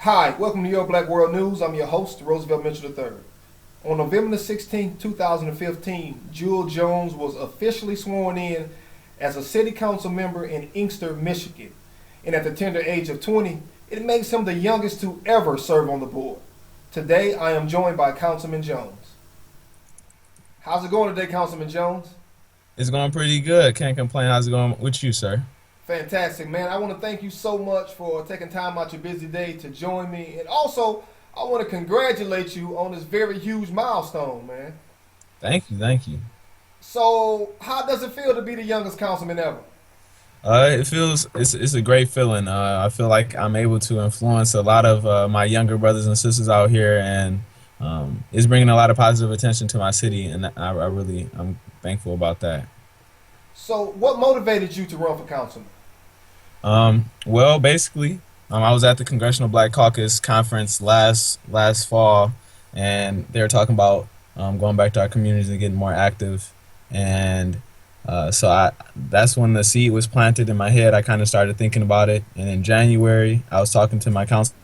Hi, welcome to Your Black World News. I'm your host, Roosevelt Mitchell III. On November the 16th, 2015, Jewel Jones was officially sworn in as a city council member in Inkster, Michigan. And at the tender age of 20, it makes him the youngest to ever serve on the board. Today, I am joined by Councilman Jones. How's it going today, Councilman Jones? It's going pretty good. Can't complain. How's it going with you, sir? Fantastic, man. I want to thank you so much for taking time out your busy day to join me. And also, I want to congratulate you on this very huge milestone, man. Thank you, thank you. So, how does it feel to be the youngest councilman ever? It feels it's a great feeling. I feel like I'm able to influence a lot of my younger brothers and sisters out here, and it's bringing a lot of positive attention to my city, and I'm thankful about that. So, what motivated you to run for councilman? Well, basically, I was at the Congressional Black Caucus conference last fall, and they were talking about going back to our communities and getting more active. And that's when the seed was planted in my head. I kind of started thinking about it, and in January, I was talking to my councilman.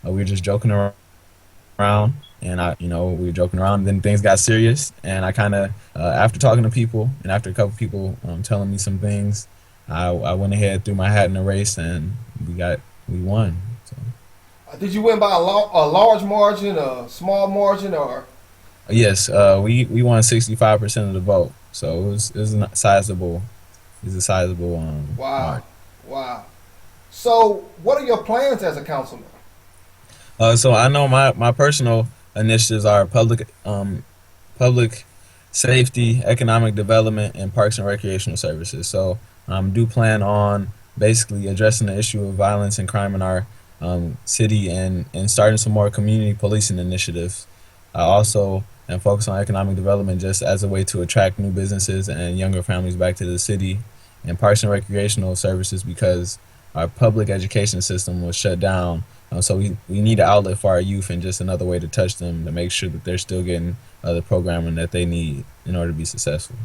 We were just joking around, and we were joking around. And then things got serious, and I kind of, after talking to people, and after a couple people telling me some things, I went ahead, threw my hat in the race, and we won. So Did you win by a large margin, a small margin, or? yes, we won 65% of the vote, so it was a sizable Wow, mark. wow. So, what are your plans as a councilman? So I know my personal initiatives are public safety, economic development, and parks and recreational services. So do plan on basically addressing the issue of violence and crime in our city, and starting some more community policing initiatives. I also am focused on economic development just as a way to attract new businesses and younger families back to the city, and parks and recreational services because our public education system was shut down. So we need an outlet for our youth, and just another way to touch them to make sure that they're still getting the programming that they need in order to be successful.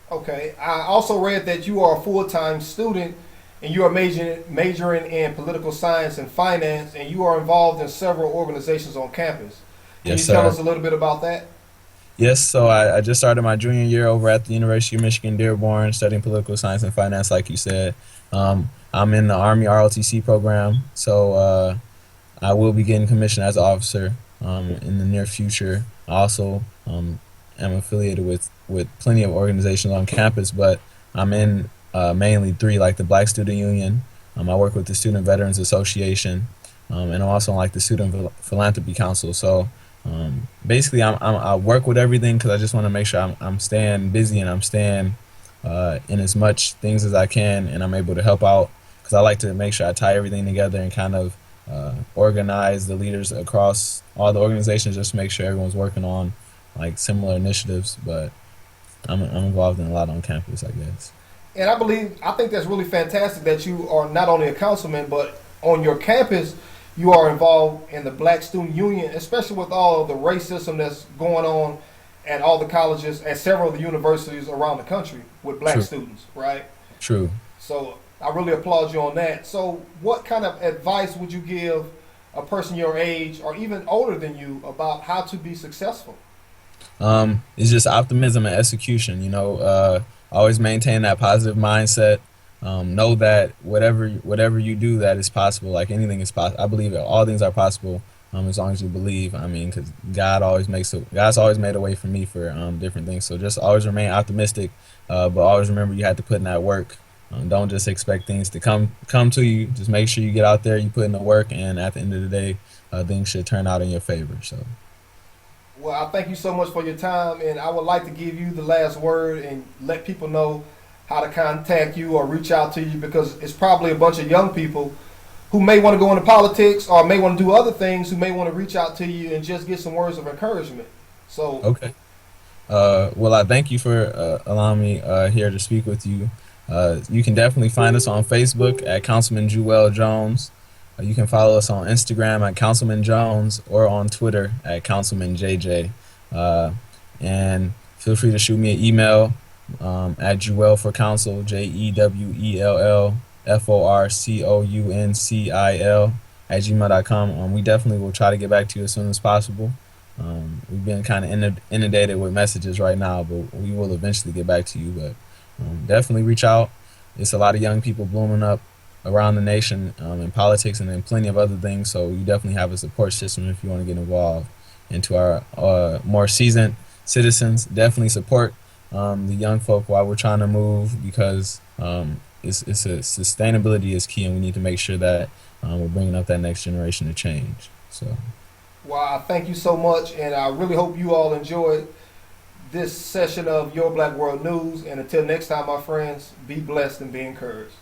Okay. I also read that you are a full-time student and you are majoring in political science and finance, and you are involved in several organizations on campus. Can Yes, you tell sir. us a little bit about that? Yes, so I just started my junior year over at the University of Michigan Dearborn studying political science and finance, like you said. I'm in the Army ROTC program, so I will be getting commissioned as an officer in the near future. I also am affiliated with plenty of organizations on campus, but I'm in mainly three, like the Black Student Union. I work with the Student Veterans Association, and I'm also on like the Student Philanthropy Council. So basically, I work with everything because I just want to make sure I'm staying busy, and I'm staying in as much things as I can, and I'm able to help out because I like to make sure I tie everything together and kind of organize the leaders across all the organizations just to make sure everyone's working on like similar initiatives. But I'm involved in a lot on campus, I guess. And I think that's really fantastic that you are not only a councilman, but on your campus, you are involved in the Black Student Union, especially with all of the racism that's going on at all the colleges, at several of the universities around the country with black True, students, right? true. So I really applaud you on that. So, what kind of advice would you give a person your age or even older than you about how to be successful? It's just optimism and execution. Always maintain that positive mindset. Know that whatever you do, that is possible. Like anything is possible. I believe that all things are possible as long as you believe. I mean, because God's always made a way for me for different things. So just always remain optimistic, but always remember you have to put in that work. Don't just expect things to come to you. Just make sure you get out there, you put in the work, and at the end of the day, things should turn out in your favor. So. Well, I thank you so much for your time, and I would like to give you the last word and let people know how to contact you or reach out to you, because it's probably a bunch of young people who may want to go into politics or may want to do other things, who may want to reach out to you and just get some words of encouragement. So, Okay. Well, I thank you for allowing me here to speak with you. You can definitely find us on Facebook at Councilman Jewel Jones. You can follow us on Instagram at Councilman Jones, or on Twitter at Councilman JJ. And feel free to shoot me an email at Jewel for Council, Jewell forcouncil@gmail.com. We definitely will try to get back to you as soon as possible. We've been kind of inundated with messages right now, but we will eventually get back to you. But definitely reach out. It's a lot of young people blooming up around the nation in politics and in plenty of other things. So you definitely have a support system if you want to get involved. And to our more seasoned citizens, definitely support the young folk while we're trying to move, because sustainability is key, and we need to make sure that we're bringing up that next generation to change. So. Wow, thank you so much, and I really hope you all enjoyed this session of Your Black World News. And until next time, my friends, be blessed and be encouraged.